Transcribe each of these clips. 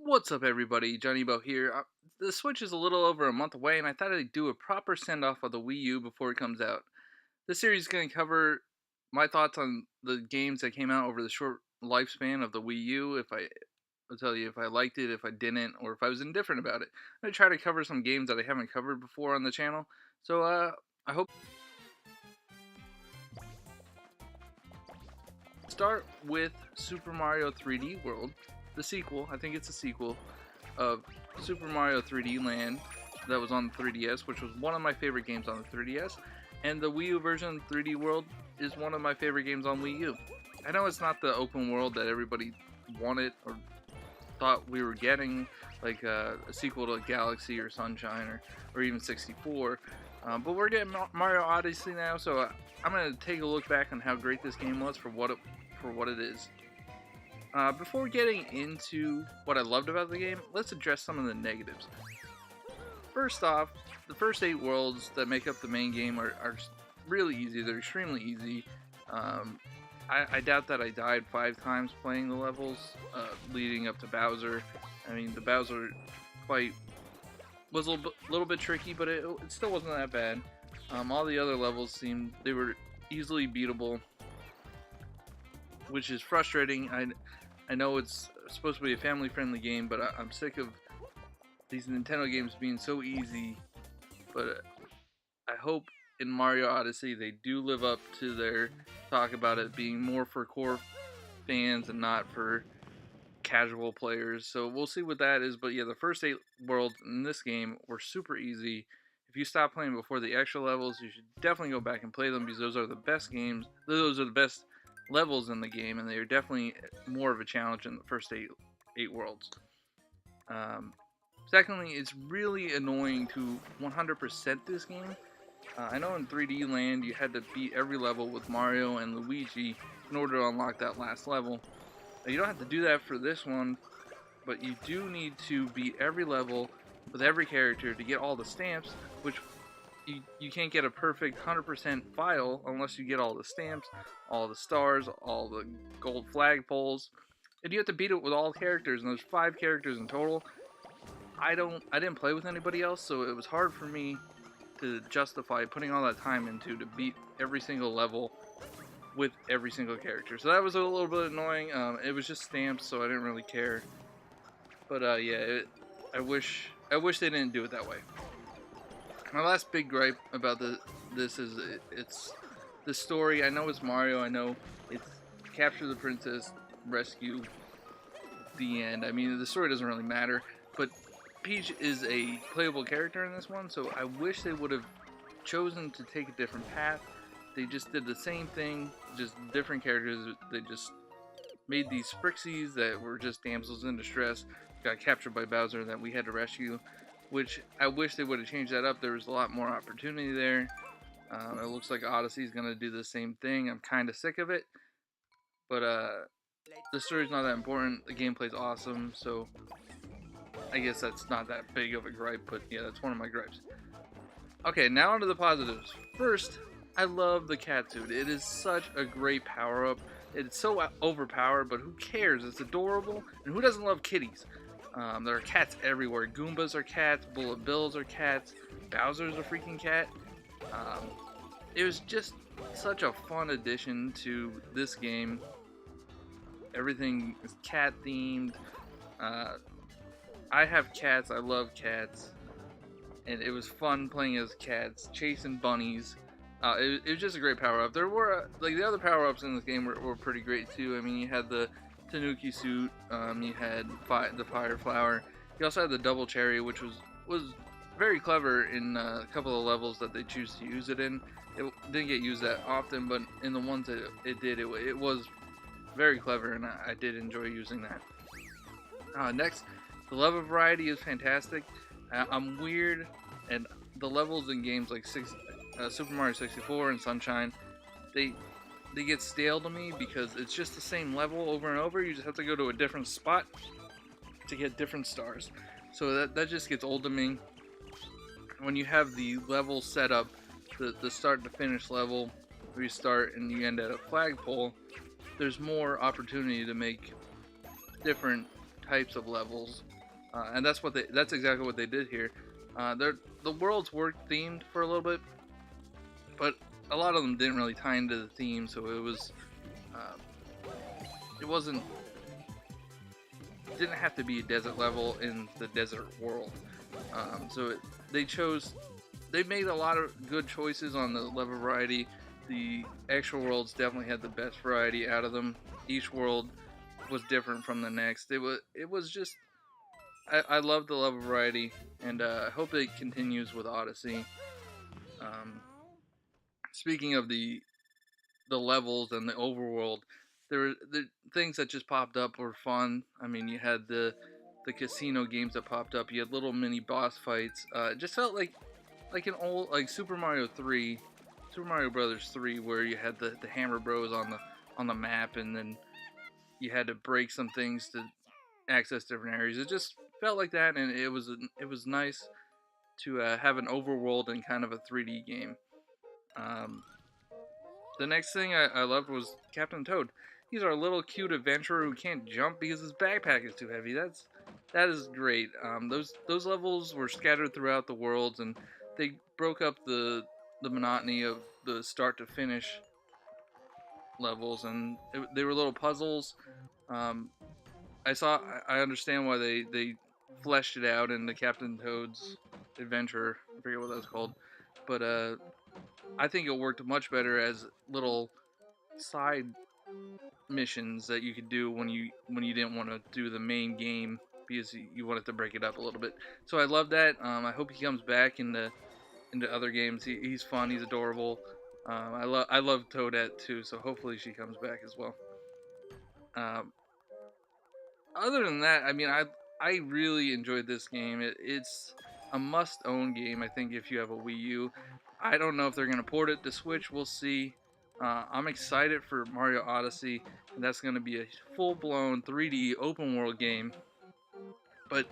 What's up, everybody? Johnny Bo here. The Switch is a little over a month away, and I thought I'd do a proper send off of the Wii U before it comes out. This series is going to cover my thoughts on the games that came out over the short lifespan of the Wii U. I'll tell you if I liked it, if I didn't, or if I was indifferent about it. I'm going to try to cover some games that I haven't covered before on the channel. So, I hope. Start with Super Mario 3D World, the sequel. I think it's a sequel of Super Mario 3D Land that was on the 3DS, which was one of my favorite games on the 3DS. And the Wii U version of 3D World is one of my favorite games on Wii U. I know it's not the open world that everybody wanted or thought we were getting, like a sequel to Galaxy or Sunshine or even 64. But we're getting Mario Odyssey now, so I'm going to take a look back on how great this game was for what it is. Before getting into what I loved about the game, let's address some of the negatives. First off, the first 8 worlds that make up the main game are really easy. They're extremely easy. I doubt that I died 5 times playing the levels leading up to Bowser. I mean, the Bowser fight was a little bit tricky, but it still wasn't that bad. All the other levels they were easily beatable, which is frustrating. I know it's supposed to be a family-friendly game, but I'm sick of these Nintendo games being so easy. But I hope in Mario Odyssey they do live up to their talk about it being more for core fans and not for casual players. So we'll see what that is. But yeah, the first 8 worlds in this game were super easy. If you stop playing before the extra levels, you should definitely go back and play them because those are the best games. Those are the best levels in the game, and they are definitely more of a challenge in the first eight worlds. Secondly, it's really annoying to 100% this game. I know in 3D Land you had to beat every level with Mario and Luigi in order to unlock that last level. You don't have to do that for this one, but you do need to beat every level with every character to get all the stamps, which you can't get a perfect 100% file unless you get all the stamps, all the stars, all the gold flagpoles, and you have to beat it with all characters, and there's 5 characters in total. I didn't play with anybody else, so it was hard for me to justify putting all that time into to beat every single level with every single character. So that was a little bit annoying. It was just stamps, so I didn't really care. But yeah, I wish they didn't do it that way. My last big gripe about this is it's the story. I know it's Mario. I know it's capture the princess, rescue, the end. I mean, the story doesn't really matter. But Peach is a playable character in this one, so I wish they would have chosen to take a different path. They just did the same thing, just different characters. They just made these Sprixies that were just damsels in distress, got captured by Bowser that we had to rescue, which I wish they would have changed that up. There was a lot more opportunity there. It looks like Odyssey is going to do the same thing. I'm kind of sick of it, but the story's not that important. The gameplay's awesome, so I guess that's not that big of a gripe, but yeah, that's one of my gripes. Okay, now onto the positives. First, I love the cat suit. It is such a great power-up. It's so overpowered, but who cares? It's adorable, and who doesn't love kitties? There are cats everywhere. Goombas are cats, Bullet Bills are cats, Bowser's a freaking cat. It was just such a fun addition to this game. Everything is cat themed. I have cats, I love cats, and it was fun playing as cats, chasing bunnies. It was just a great power up. There were like the other power ups in this game were pretty great too. I mean, you had the Tanuki suit, you had the fire flower. You also had the double cherry, which was very clever in a couple of levels that they choose to use it in. It didn't get used that often, but in the ones that it did, it was very clever, and I did enjoy using that. Next, the level variety is fantastic. I'm weird, and the levels in games like Super Mario 64 and Sunshine, they get stale to me because it's just the same level over and over. You just have to go to a different spot to get different stars. So that just gets old to me. When you have the level set up, the start to finish level, where you start and you end at a flagpole, there's more opportunity to make different types of levels, and that's exactly what they did here. The worlds were themed for a little bit, but a lot of them didn't really tie into the theme, so uh, it wasn't didn't have to be a desert level in the desert world. So they made a lot of good choices on the level variety. The actual worlds definitely had the best variety out of them. Each world was different from the next. It was just I love the level variety, and I hope it continues with Odyssey. Um, Speaking of the levels and the overworld, the things that just popped up were fun. I mean, you had the casino games that popped up. You had little mini boss fights. It just felt like an old like Super Mario Brothers 3, where you had the Hammer Bros on the map, and then you had to break some things to access different areas. It just felt like that, and it was nice to have an overworld in kind of a 3D game. Um, the next thing I loved was Captain Toad. He's our little cute adventurer who can't jump because his backpack is too heavy. That is great. Those levels were scattered throughout the worlds, and they broke up the monotony of the start to finish levels, and they were little puzzles. Um, I understand why they fleshed it out in the Captain Toad's Adventure. I forget what that was called, but I think it worked much better as little side missions that you could do when you didn't want to do the main game because you wanted to break it up a little bit. So I love that. I hope he comes back into other games. He's fun. He's adorable. I love Toadette too. So hopefully she comes back as well. Um, Other than that, I mean, I really enjoyed this game. It's a must-own game, I think, if you have a Wii U. I don't know if they're gonna port it to Switch. We'll see. I'm excited for Mario Odyssey, and that's gonna be a full-blown 3D open-world game. But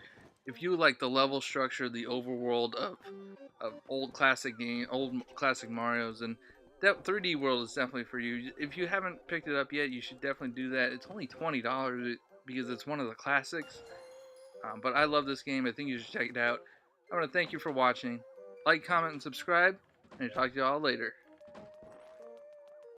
if you like the level structure, the overworld of old classic Mario's, and that 3D world is definitely for you. If you haven't picked it up yet, you should definitely do that. It's only $20 because it's one of the classics. But I love this game. I think you should check it out. I want to thank you for watching. Like, comment, and subscribe, and I'll talk to y'all later.